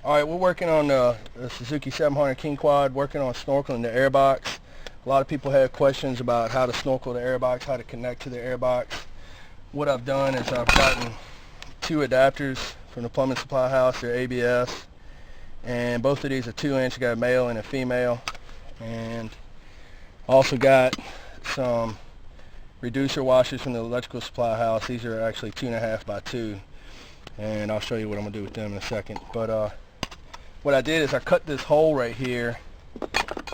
Alright, we're working on the Suzuki 700 King Quad, working on snorkeling the airbox. A lot of people have questions about how to snorkel the airbox, how to connect to the airbox. What I've done is I've gotten two adapters from the plumbing supply house. They're ABS, and both of these are 2-inch. Got a male and a female, and also got some reducer washers from the electrical supply house. These are actually 2.5 by 2, and I'll show you what I'm gonna do with them in a second. But what I did is I cut this hole right here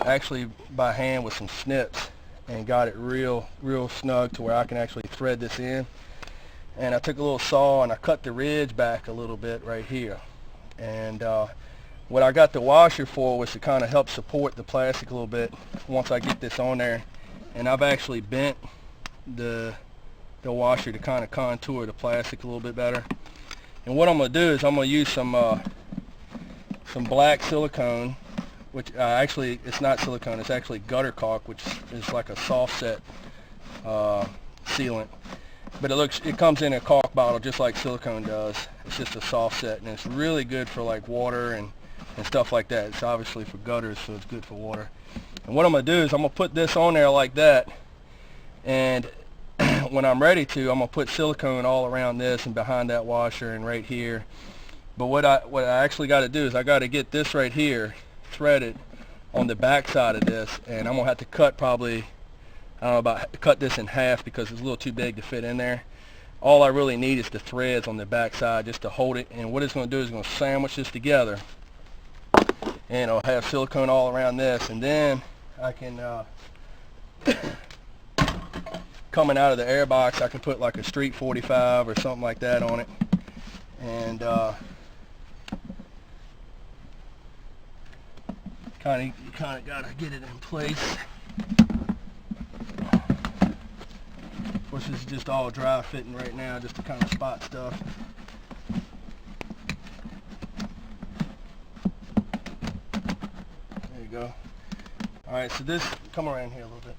actually by hand with some snips and got it real snug to where I can actually thread this in. And I took a little saw and I cut the ridge back a little bit right here. And what I got the washer for was to kind of help support the plastic a little bit once I get this on there. And I've actually bent the washer to kind of contour the plastic a little bit better. And what I'm going to do is I'm going to use some black silicone, which actually it's not silicone, it's actually gutter caulk, which is like a soft set sealant. But it comes in a caulk bottle just like silicone does. It's just a soft set, and it's really good for like water and stuff like that. It's obviously for gutters, so it's good for water. And what I'm going to do is I'm going to put this on there like that, and when I'm ready to, I'm going to put silicone all around this and behind that washer and right here. But what I actually got to do is I got to get this right here threaded on the back side of this, and I'm going to have to cut probably, I don't know, cut this in half because it's a little too big to fit in there. All I really need is the threads on the back side just to hold it, and what it's going to do is it's going to sandwich this together, and I'll have silicone all around this, and then I can coming out of the air box I can put like a Street 45 or something like that on it, and kind of gotta get it in place. Of course, this is just all dry fitting right now, just to kind of spot stuff. There you go. All right, so this, come around here a little bit.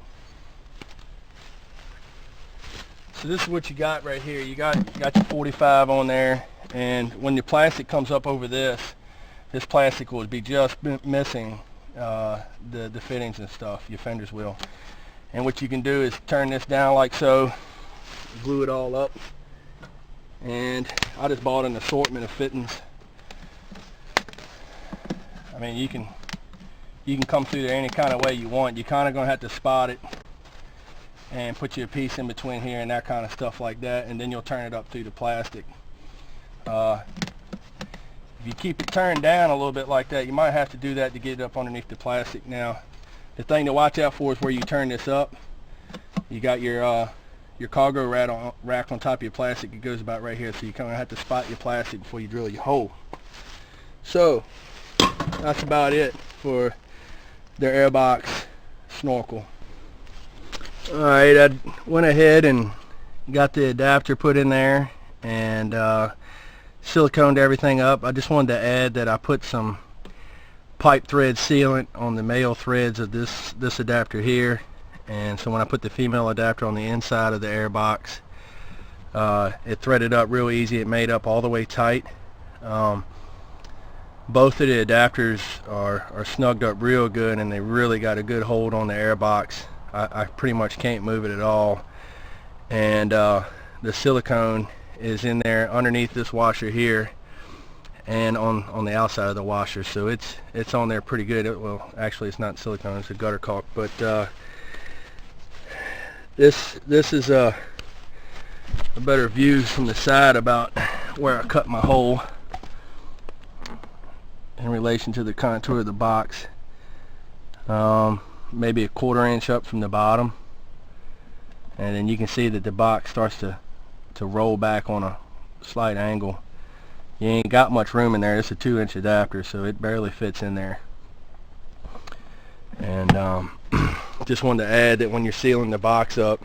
So this is what you got right here. You got your 45 on there, and when the plastic comes up over this plastic will be just missing the fittings and stuff, your fenders will. And what you can do is turn this down like so, glue it all up, and I just bought an assortment of fittings. I mean, you can come through there any kind of way you want. You're kind of going to have to spot it and put your piece in between here and that kind of stuff like that, and then you'll turn it up through the plastic. If you keep it turned down a little bit like that, you might have to do that to get it up underneath the plastic. Now, the thing to watch out for is where you turn this up. You got your cargo rack on top of your plastic. It goes about right here, so you kind of have to spot your plastic before you drill your hole. So, that's about it for their airbox snorkel. Alright, I went ahead and got the adapter put in there and siliconed everything up. I just wanted to add that I put some pipe thread sealant on the male threads of this adapter here, and so when I put the female adapter on the inside of the airbox, it threaded up real easy. It made up all the way tight. Both of the adapters are snugged up real good, and they really got a good hold on the airbox. I pretty much can't move it at all, and the silicone is in there underneath this washer here and on the outside of the washer, so it's on there pretty good. Well, actually it's not silicone, it's a gutter caulk, but this is a better view from the side about where I cut my hole in relation to the contour of the box. Maybe a 1/4 inch up from the bottom, and then you can see that the box starts to roll back on a slight angle. You ain't got much room in there. It's a 2-inch adapter, so it barely fits in there. And just wanted to add that when you're sealing the box up,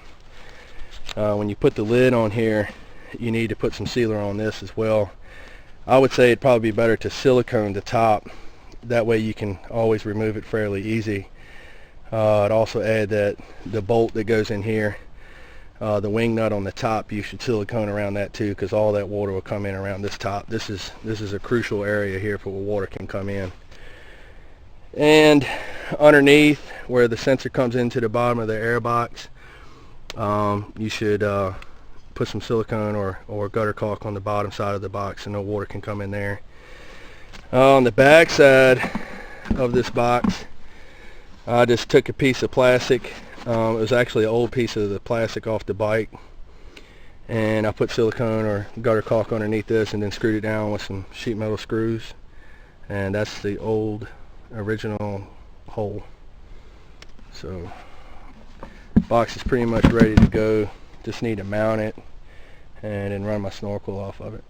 when you put the lid on here, you need to put some sealer on this as well. I would say it'd probably be better to silicone the top. That way you can always remove it fairly easy. I'd also add that the bolt that goes in here, The wing nut on the top, you should silicone around that too, because all that water will come in around this top. This is a crucial area here for where water can come in. And underneath where the sensor comes into the bottom of the air box, you should put some silicone or gutter caulk on the bottom side of the box so no water can come in there. On the back side of this box, I just took a piece of plastic. It was actually an old piece of the plastic off the bike, and I put silicone or gutter caulk underneath this and then screwed it down with some sheet metal screws, and that's the old original hole. So box is pretty much ready to go. Just need to mount it and then run my snorkel off of it.